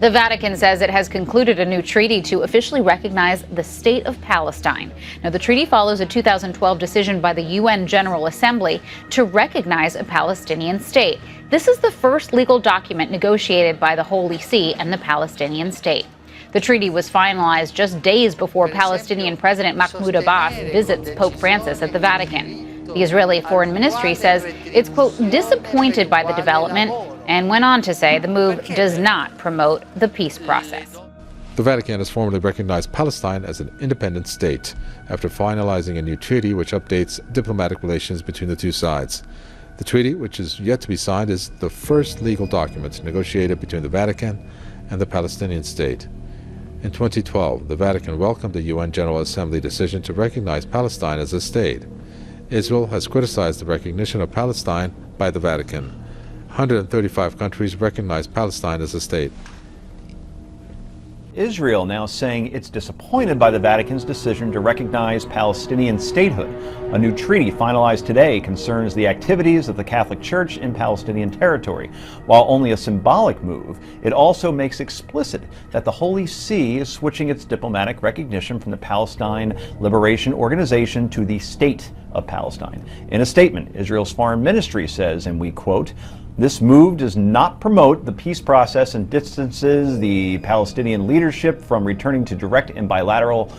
The Vatican says it has concluded a new treaty to officially recognize the State of Palestine. Now, the treaty follows a 2012 decision by the UN General Assembly to recognize a Palestinian state. This is the first legal document negotiated by the Holy See and the Palestinian state. The treaty was finalized just days before Palestinian President Mahmoud Abbas visits Pope Francis at the Vatican. The Israeli Foreign Ministry says it's, quote, disappointed by the development, and went on to say the move does not promote the peace process. The Vatican has formally recognized Palestine as an independent state after finalizing a new treaty which updates diplomatic relations between the two sides. The treaty, which is yet to be signed, is the first legal document negotiated between the Vatican and the Palestinian state. In 2012, the Vatican welcomed the UN General Assembly decision to recognize Palestine as a state. Israel has criticized the recognition of Palestine by the Vatican. 135 countries recognize Palestine as a state. Israel now saying it's disappointed by the Vatican's decision to recognize Palestinian statehood. A new treaty finalized today concerns the activities of the Catholic Church in Palestinian territory. While only a symbolic move, it also makes explicit that the Holy See is switching its diplomatic recognition from the Palestine Liberation Organization to the State of Palestine. In a statement, Israel's foreign ministry says, and we quote, "This move does not promote the peace process and distances the Palestinian leadership from returning to direct and bilateral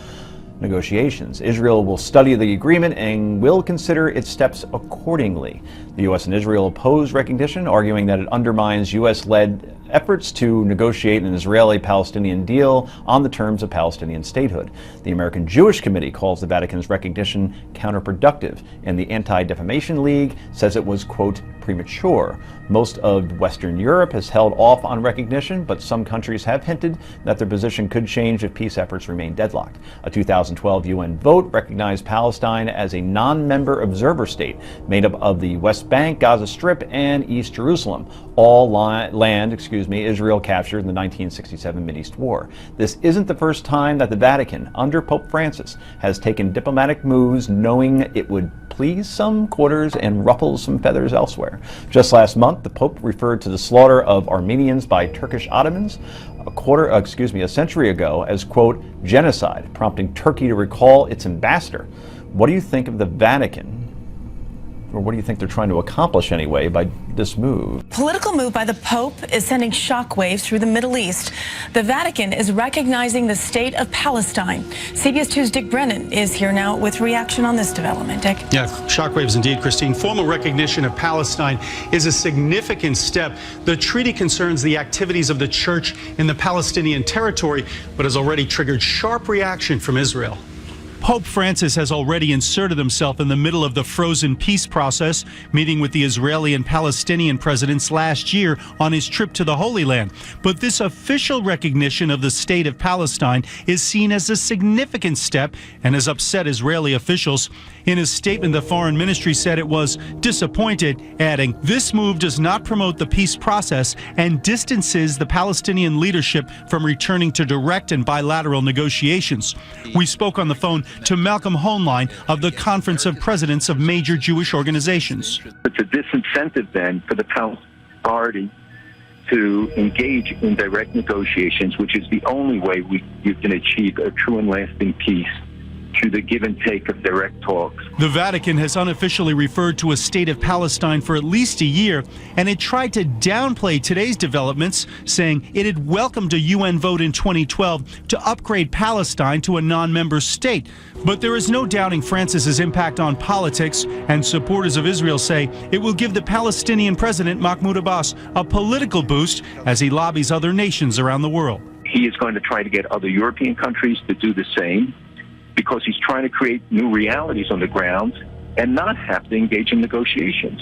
negotiations. Israel will study the agreement and will consider its steps accordingly." The U.S. and Israel oppose recognition, arguing that it undermines U.S.-led efforts to negotiate an Israeli-Palestinian deal on the terms of Palestinian statehood. The American Jewish Committee calls the Vatican's recognition counterproductive, and the Anti-Defamation League says it was, quote, premature. Most of Western Europe has held off on recognition, but some countries have hinted that their position could change if peace efforts remain deadlocked. A 2012 UN vote recognized Palestine as a non-member observer state made up of the West Bank, Gaza Strip, and East Jerusalem, all land Israel captured in the 1967 Mideast War. This isn't the first time that the Vatican, under Pope Francis, has taken diplomatic moves knowing it would please some quarters and ruffle some feathers elsewhere. Just last month, the Pope referred to the slaughter of Armenians by Turkish Ottomans a century ago as, quote, genocide, prompting Turkey to recall its ambassador. What do you think of the Vatican? Or what do you think they're trying to accomplish anyway by this move? Political move by the Pope is sending shockwaves through the Middle East. The Vatican is recognizing the State of Palestine. CBS 2's Dick Brennan is here now with reaction on this development. Dick? Yeah, shockwaves indeed, Christine. Formal recognition of Palestine is a significant step. The treaty concerns the activities of the church in the Palestinian territory, but has already triggered sharp reaction from Israel. Pope Francis has already inserted himself in the middle of the frozen peace process, meeting with the Israeli and Palestinian presidents last year on his trip to the Holy Land. But this official recognition of the State of Palestine is seen as a significant step and has upset Israeli officials. In a statement, the foreign ministry said it was disappointed, adding, "This move does not promote the peace process and distances the Palestinian leadership from returning to direct and bilateral negotiations." We spoke on the phone to Malcolm Hoenlein of the Conference of Presidents of Major Jewish Organizations. It's a disincentive then for the Palestinian Authority to engage in direct negotiations, which is the only way you can achieve a true and lasting peace, through the give and take of direct talks. The Vatican has unofficially referred to a State of Palestine for at least a year, and it tried to downplay today's developments, saying it had welcomed a UN vote in 2012 to upgrade Palestine to a non-member state. But there is no doubting Francis's impact on politics, and supporters of Israel say it will give the Palestinian president Mahmoud Abbas a political boost as he lobbies other nations around the world. He is going to try to get other European countries to do the same, because he's trying to create new realities on the ground and not have to engage in negotiations.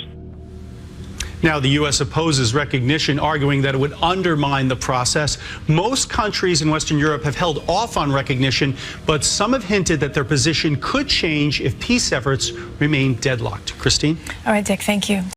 Now, the U.S. opposes recognition, arguing that it would undermine the process. Most countries in Western Europe have held off on recognition, but some have hinted that their position could change if peace efforts remain deadlocked. Christine? All right, Dick, thank you.